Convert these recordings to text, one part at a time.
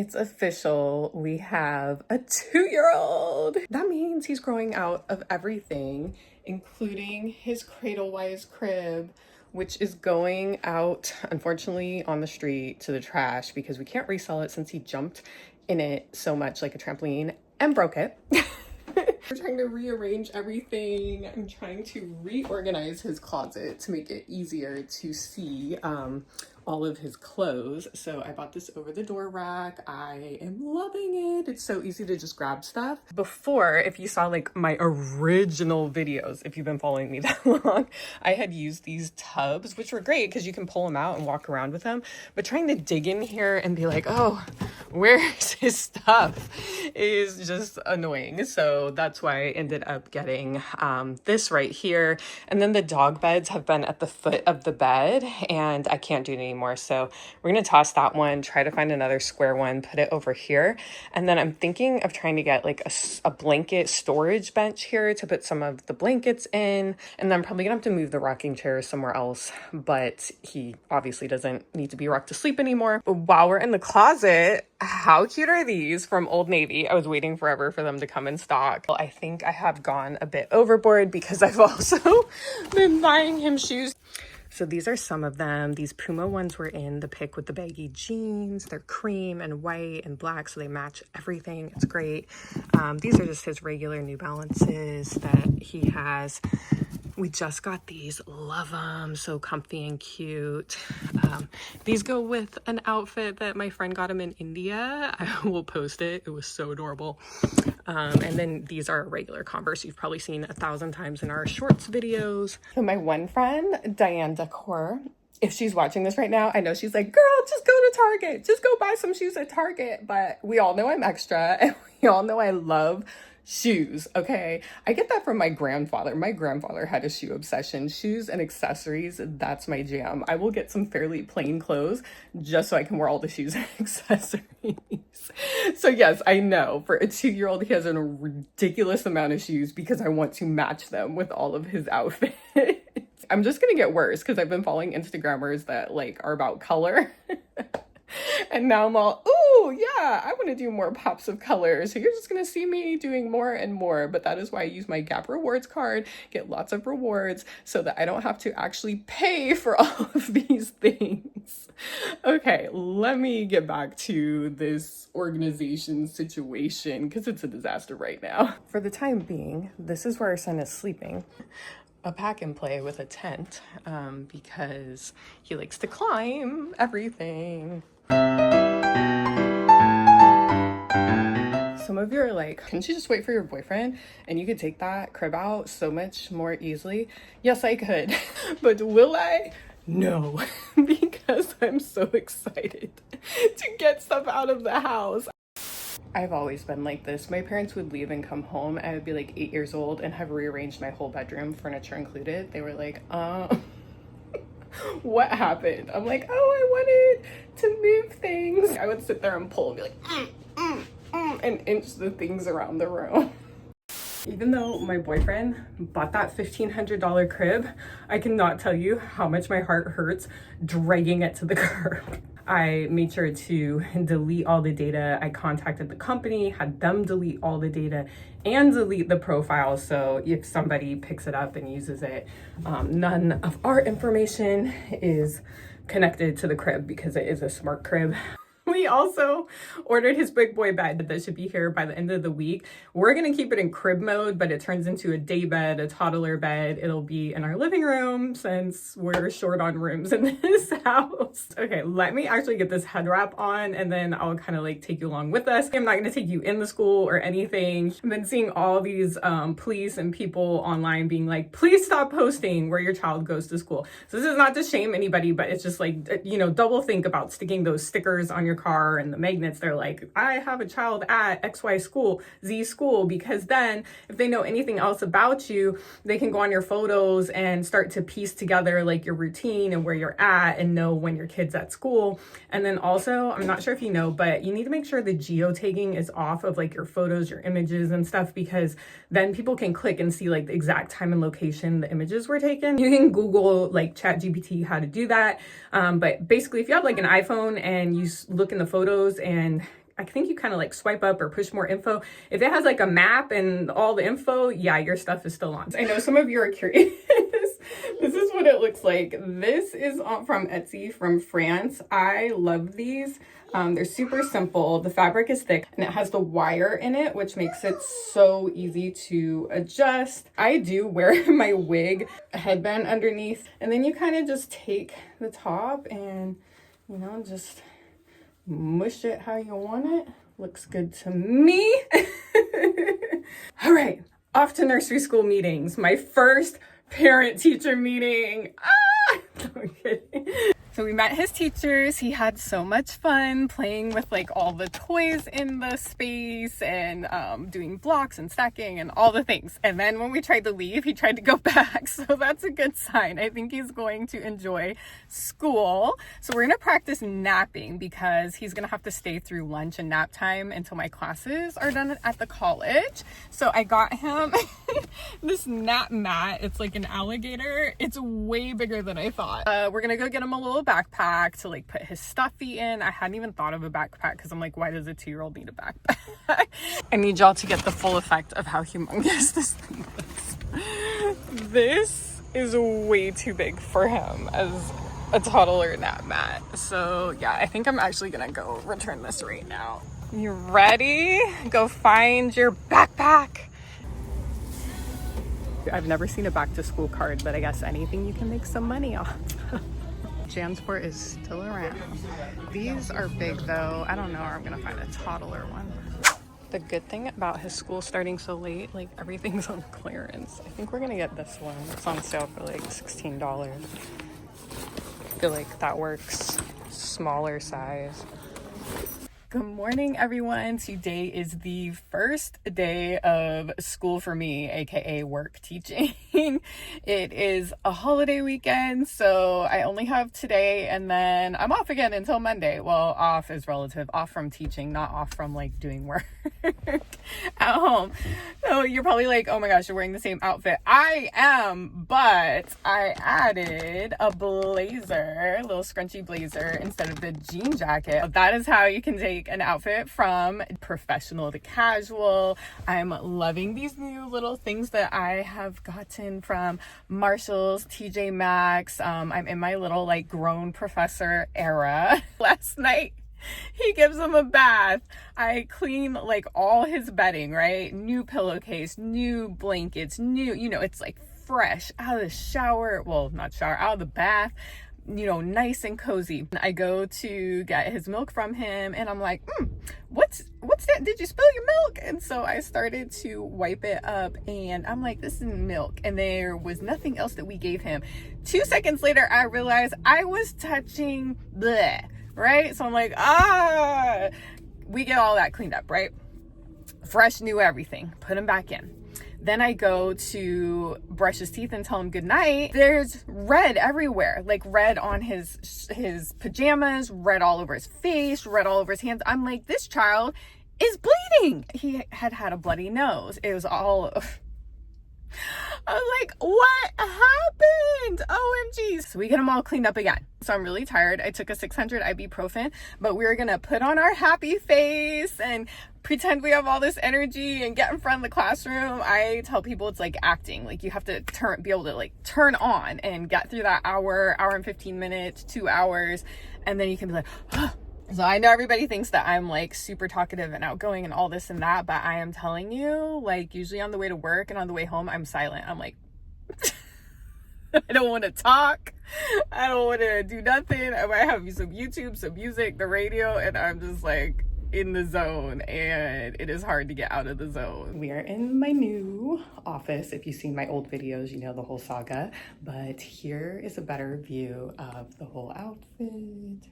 It's official. We have a 2-year-old. That means he's growing out of everything, including his Cradlewise crib, which is going out, unfortunately, on the street to the trash because we can't resell it since he jumped in it so much like a trampoline and broke it. We're trying to rearrange everything. I'm trying to reorganize his closet to make it easier to see all of his clothes. So I bought this over the door rack. I am loving it. It's so easy to just grab stuff. Before, if you saw like my original videos, if you've been following me that long, I had used these tubs, which were great because you can pull them out and walk around with them. But trying to dig in here and be like, oh, where's his stuff is just annoying. So that's why I ended up getting this right here. And then the dog beds have been at the foot of the bed and I can't do it anymore. So we're going to toss that one, try to find another square one, put it over here. And then I'm thinking of trying to get like a blanket storage bench here to put some of the blankets in. And then I'm probably gonna have to move the rocking chair somewhere else, but he obviously doesn't need to be rocked to sleep anymore. But while we're in the closet, how cute are these from Old Navy? I was waiting forever for them to come in stock. Well, I think I have gone a bit overboard because I've also been buying him shoes. So these are some of them. These Puma ones were in the pic with the baggy jeans. They're cream and white and black, so they match everything. It's great. These are just his regular New Balances that he has. We just got these. Love them. So comfy and cute. These go with an outfit that my friend got him in India. I will post it. It was so adorable. And then these are regular Converse you've probably seen 1,000 times in our shorts videos. So my one friend, Diane Decor, if she's watching this right now, I know she's like, girl, just go to Target. Just go buy some shoes at Target. But we all know I'm extra and we all know I love shoes, okay? I get that from my grandfather. My grandfather had a shoe obsession. Shoes and accessories, that's my jam. I will get some fairly plain clothes just so I can wear all the shoes and accessories. So yes, I know for a 2-year-old, he has a ridiculous amount of shoes because I want to match them with all of his outfits. I'm just gonna get worse because I've been following Instagrammers that like are about color. And now I'm all, ooh, yeah, I want to do more pops of color. So you're just going to see me doing more and more. But that is why I use my Gap Rewards card, get lots of rewards so that I don't have to actually pay for all of these things. Okay, let me get back to this organization situation because it's a disaster right now. For the time being, this is where our son is sleeping. A pack and play with a tent because he likes to climb everything. Some of you are like, couldn't you just wait for your boyfriend and you could take that crib out so much more easily? Yes, I could. But will I? No, because I'm so excited to get stuff out of the house. I've always been like this. My parents would leave and come home. I would be like 8 years old and have rearranged my whole bedroom, furniture included. They were like, what happened? I'm like, oh, I wanted to move things. I would sit there and pull and be like, and inch the things around the room. Even though my boyfriend bought that $1,500 crib, I cannot tell you how much my heart hurts dragging it to the curb. I made sure to delete all the data. I contacted the company, had them delete all the data and delete the profile. So if somebody picks it up and uses it, none of our information is connected to the crib because it is a smart crib. We also ordered his big boy bed that should be here by the end of the week. We're gonna keep it in crib mode, but it turns into a day bed, a toddler bed. It'll be in our living room since we're short on rooms in this house. Okay, let me actually get this head wrap on and then I'll kind of like take you along with us. I'm not gonna take you in the school or anything. I've been seeing all these police and people online being like, please stop posting where your child goes to school. So this is not to shame anybody, but it's just like, you know, double think about sticking those stickers on your car and the magnets. They're like, I have a child at XY school, Z school, because then if they know anything else about you, they can go on your photos and start to piece together like your routine and where you're at and know when your kid's at school. And then also, I'm not sure if you know, but you need to make sure the geotagging is off of like your photos, your images and stuff, because then people can click and see like the exact time and location the images were taken. You can Google like ChatGPT how to do that. But basically if you have like an iPhone and you look in the photos and I think you kind of like swipe up or push more info. If it has like a map and all the info, yeah, your stuff is still on. I know some of you are curious. This is what it looks like. This is from Etsy from France. I love these. They're super simple. The fabric is thick and it has the wire in it, which makes it so easy to adjust. I do wear my wig headband underneath, and then you kind of just take the top and, you know, just mush it how you want it. Looks good to me. All right, off to nursery school meetings. My first parent-teacher meeting. No, I'm kidding. So we met his teachers. He had so much fun playing with like all the toys in the space and doing blocks and stacking and all the things. And then when we tried to leave, he tried to go back. So that's a good sign. I think he's going to enjoy school. So we're going to practice napping because he's going to have to stay through lunch and nap time until my classes are done at the college. So I got him this nap mat. It's like an alligator. It's way bigger than I thought. We're going to go get him a little backpack to like put his stuffy in. I hadn't even thought of a backpack because I'm like, why does a 2-year-old need a backpack? I need y'all to get the full effect of how humongous this thing is. This is way too big for him as a toddler nap mat. So yeah, I think I'm actually gonna go return this right now. You ready? Go find your backpack. I've never seen a back to school card, but I guess anything you can make some money off. Jansport is still around. These are big though. I don't know where I'm gonna find a toddler one. The good thing about his school starting so late, like everything's on clearance. I think we're gonna get this one. It's on sale for like $16. I feel like that works. Smaller size. Good morning, everyone. Today is the first day of school for me, aka work teaching. It is a holiday weekend, so I only have today and then I'm off again until Monday. Well, off is relative, off from teaching, not off from like doing work at home. So you're probably like, oh my gosh, you're wearing the same outfit. I am, but I added a blazer, a little scrunchy blazer instead of the jean jacket. That is how you can take an outfit from professional to casual. I'm loving these new little things that I have gotten from Marshall's, TJ Maxx. I'm in my little like grown professor era. Last night he gives him a bath. I clean like all his bedding, right? New pillowcase, new blankets, new, you know, it's like fresh out of the shower. Well, not shower, out of the bath. You know, nice and cozy. I go to get his milk from him and I'm like, what's that? Did you spill your milk? And so I started to wipe it up and I'm like, this is milk. And there was nothing else that we gave him. 2 seconds later, I realized I was touching bleh, right? So I'm like, we get all that cleaned up, right? Fresh, new everything. Put him back in. Then I go to brush his teeth and tell him goodnight. There's red everywhere, like red on his pajamas, red all over his face, red all over his hands. I'm like, this child is bleeding. He had a bloody nose. It was all... I was like, what happened? OMG. So we get them all cleaned up again. So I'm really tired. I took a 600 ibuprofen, but we're going to put on our happy face and pretend we have all this energy and get in front of the classroom. I tell people it's like acting. Like you have to be able to like turn on and get through that hour and 15 minutes, 2 hours. And then you can be like, oh. So I know everybody thinks that I'm like super talkative and outgoing and all this and that, but I am telling you, like usually on the way to work and on the way home, I'm silent. I'm like, I don't want to talk. I don't want to do nothing. I might have some YouTube, some music, the radio, and I'm just like in the zone and it is hard to get out of the zone. We are in my new office. If you've seen my old videos, you know the whole saga, but here is a better view of the whole outfit.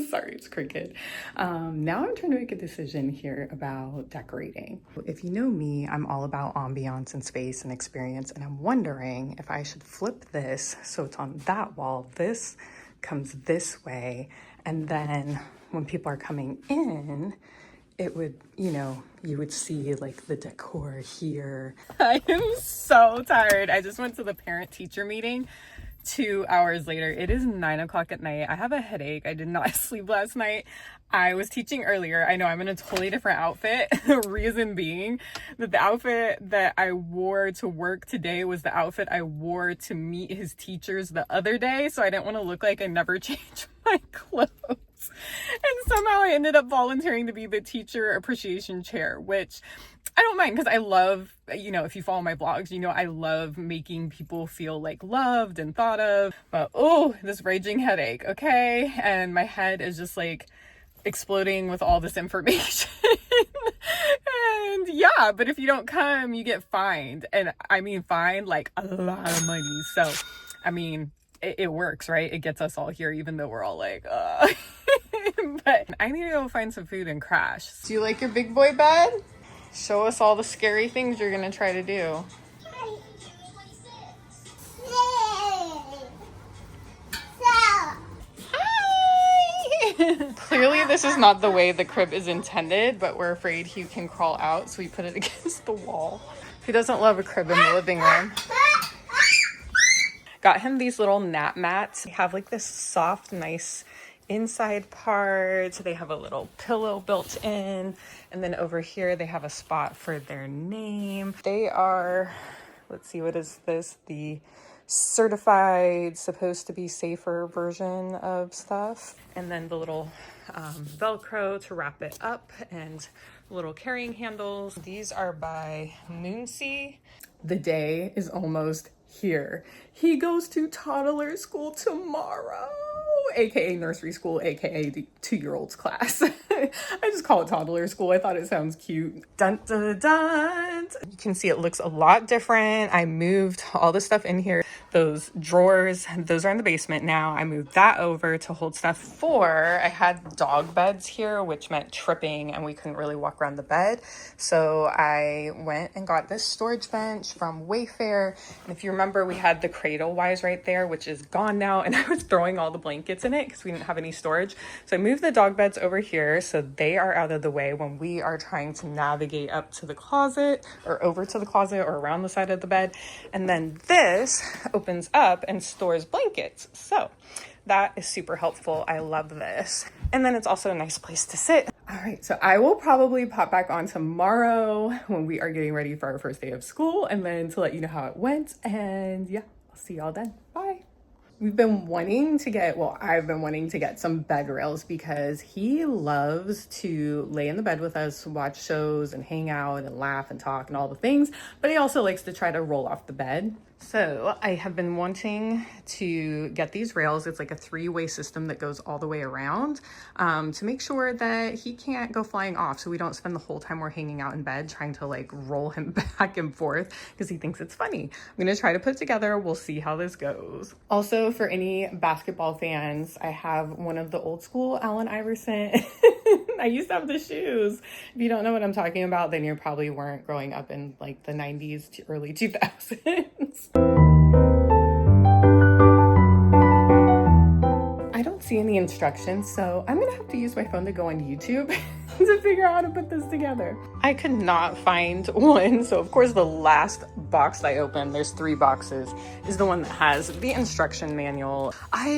Sorry, it's crooked. Now I'm trying to make a decision here about decorating. If you know me, I'm all about ambiance and space and experience, and I'm wondering if I should flip this so it's on that wall. This comes this way, and then when people are coming in, it would, you know, you would see like the decor here. I am so tired. I just went to the parent-teacher meeting. 2 hours later. It is 9 o'clock at night. I have a headache. I did not sleep last night. I was teaching earlier. I know I'm in a totally different outfit. The reason being that the outfit that I wore to work today was the outfit I wore to meet his teachers the other day. So I didn't want to look like I never changed my clothes. And somehow I ended up volunteering to be the teacher appreciation chair, which I don't mind because I love, you know, if you follow my blogs, you know, I love making people feel like loved and thought of. But oh, this raging headache, okay? And my head is just like exploding with all this information. And yeah, but if you don't come, you get fined. And I mean fined like a lot of money. So, I mean, it works, right? It gets us all here, even though we're all like, But I need to go find some food and crash. Do you like your big boy bed? Show us all the scary things you're gonna try to do. Hi! Clearly this is not the way the crib is intended, but we're afraid he can crawl out, so we put it against the wall. He doesn't love a crib in the living room. Got him these little nap mats. They have like this soft, nice inside part. They have a little pillow built in. And then over here, they have a spot for their name. They are, let's see, what is this? The certified, supposed to be safer version of stuff. And then the little Velcro to wrap it up and little carrying handles. These are by Moonsea. The day is almost here. He goes to toddler school tomorrow, aka nursery school, aka the 2-year-olds class. I just call it toddler school. I thought it sounds cute. Dun, dun, dun. You can see it looks a lot different. I moved all the stuff in here. Those drawers, those are in the basement now. I moved that over to hold stuff for. I had dog beds here, which meant tripping and we couldn't really walk around the bed. So I went and got this storage bench from Wayfair. And if you remember, we had the cradle wise right there, which is gone now. And I was throwing all the blankets in it because we didn't have any storage. So I moved the dog beds over here so they are out of the way when we are trying to navigate up to the closet or over to the closet or around the side of the bed. And then this opens up and stores blankets. So that is super helpful. I love this. And then it's also a nice place to sit. All right, so I will probably pop back on tomorrow when we are getting ready for our first day of school and then to let you know how it went. And yeah, I'll see y'all then. Bye. We've been wanting to get, well, I've been wanting to get some bed rails because he loves to lay in the bed with us, watch shows and hang out and laugh and talk and all the things, but he also likes to try to roll off the bed. So I have been wanting to get these rails. It's like a 3-way system that goes all the way around to make sure that he can't go flying off. So we don't spend the whole time we're hanging out in bed trying to like roll him back and forth because he thinks it's funny. I'm going to try to put it together. We'll see how this goes. Also, for any basketball fans, I have one of the old school Allen Iverson. I used to have the shoes. If you don't know what I'm talking about, then you probably weren't growing up in like the 90s to early 2000s. I don't see any instructions, so I'm gonna have to use my phone to go on YouTube to figure out how to put this together. I could not find one, so of course the last box I opened, there's 3 boxes, is the one that has the instruction manual. I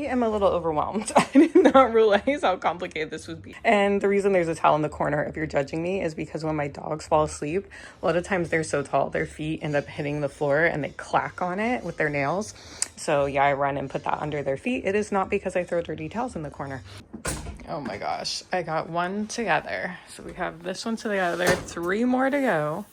am a little overwhelmed. I did not realize how complicated this would be. And the reason there's a towel in the corner, if you're judging me, is because when my dogs fall asleep, a lot of times they're so tall, their feet end up hitting the floor and they clack on it with their nails. So yeah, I run and put that under their feet. It is not because I throw dirty towels in the corner. Oh my gosh, I got one together. So we have this one together, 3 more to go.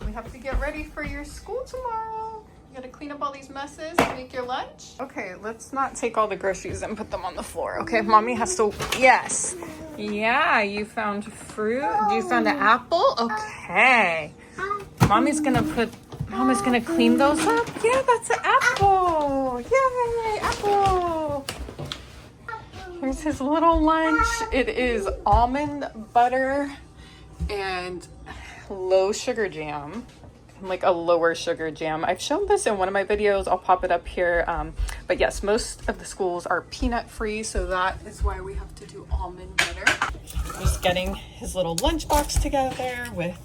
We have to get ready for your school tomorrow. You gotta clean up all these messes and make your lunch. Okay, let's not take all the groceries and put them on the floor. Okay, mommy has to, yes. Yeah, you found fruit. You found an apple? Okay. Mommy's gonna clean those up. Yeah, that's an apple. Yay, apple. Here's his little lunch. It is almond butter and low sugar jam, like a lower sugar jam. I've shown this in one of my videos. I'll pop it up here. But yes, most of the schools are peanut free, so that is why we have to do almond butter. Just getting his little lunch box together with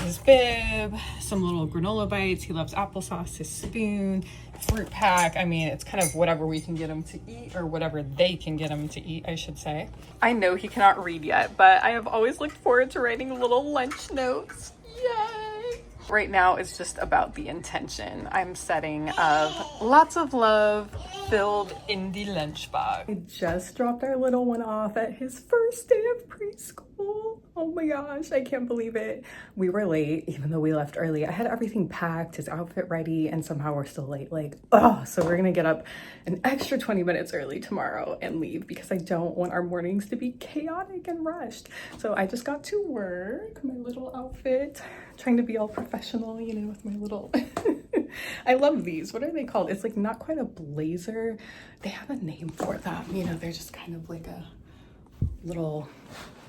his bib, some little granola bites. He loves applesauce, his spoon, fruit pack. I mean, it's kind of whatever we can get him to eat, or whatever they can get him to eat, I should say. I know he cannot read yet, but I have always looked forward to writing little lunch notes. Yay! Right now, it's just about the intention I'm setting of lots of love filled in the lunchbox. I just dropped our little one off at his first day of preschool. Oh my gosh, I can't believe it. We were late, even though we left early. I had everything packed, his outfit ready, and somehow we're still late. Like, oh, so we're gonna get up an extra 20 minutes early tomorrow and leave because I don't want our mornings to be chaotic and rushed. So I just got to work, my little outfit, trying to be all professional, you know, with my little, I love these. What are they called? It's like not quite a blazer. They have a name for them. You know, they're just kind of like a little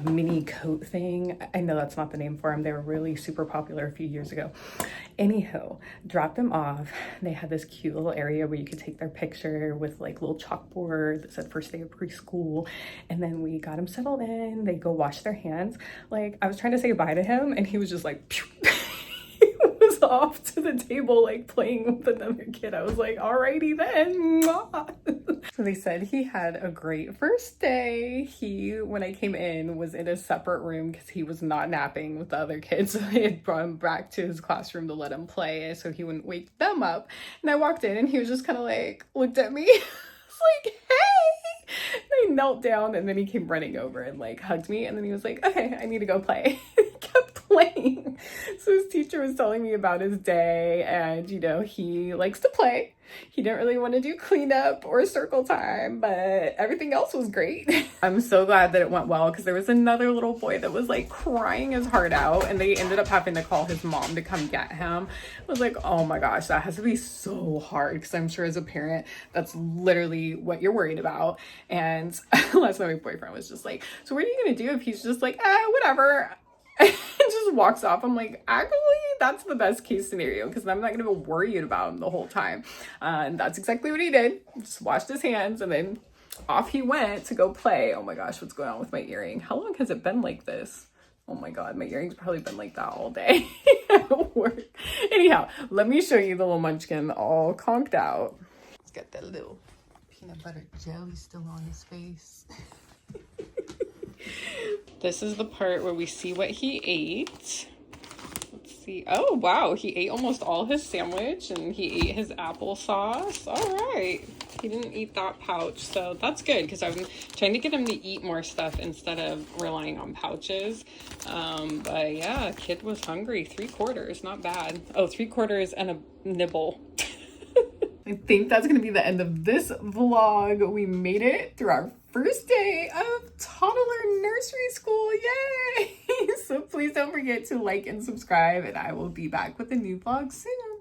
mini coat thing. I know that's not the name for them. They were really super popular a few years ago. Anywho, dropped them off. They had this cute little area where you could take their picture with like little chalkboard that said first day of preschool. And then we got them settled in. They go wash their hands. Like, I was trying to say bye to him and he was just like, pew. Off to the table like playing with another kid. I was like, alrighty then. So they said he had a great first day. He, when I came in, was in a separate room because he was not napping with the other kids. So they had brought him back to his classroom to let him play so he wouldn't wake them up. And I walked in and he was just kind of like looked at me. It's like, hey. And I knelt down and then he came running over and like hugged me and then he was like, okay, I need to go play. He kept playing. So his teacher was telling me about his day and, you know, he likes to play. He didn't really want to do cleanup or circle time, but everything else was great. I'm so glad that it went well because there was another little boy that was like crying his heart out and they ended up having to call his mom to come get him. I was like, oh my gosh, that has to be so hard because I'm sure as a parent, that's literally what you're worried about. And last night my boyfriend was just like, so what are you going to do if he's just like, whatever. And just walks off. I'm like, actually, that's the best case scenario because I'm not going to be worried about him the whole time. And that's exactly what he did. Just washed his hands and then off he went to go play. Oh my gosh, what's going on with my earring? How long has it been like this? Oh my God, my earring's probably been like that all day at work. Anyhow, let me show you the little munchkin all conked out. He's got that little peanut butter jelly still on his face. This is the part where we see what he ate. Let's see. Oh, wow. He ate almost all his sandwich and he ate his applesauce. All right. He didn't eat that pouch, so that's good because I'm trying to get him to eat more stuff instead of relying on pouches. But yeah, kid was hungry. 3/4, not bad. Oh, 3/4 and a nibble. I think that's going to be the end of this vlog. We made it through our first day of toddler nursery school. Yay! So please don't forget to like and subscribe, and I will be back with a new vlog soon.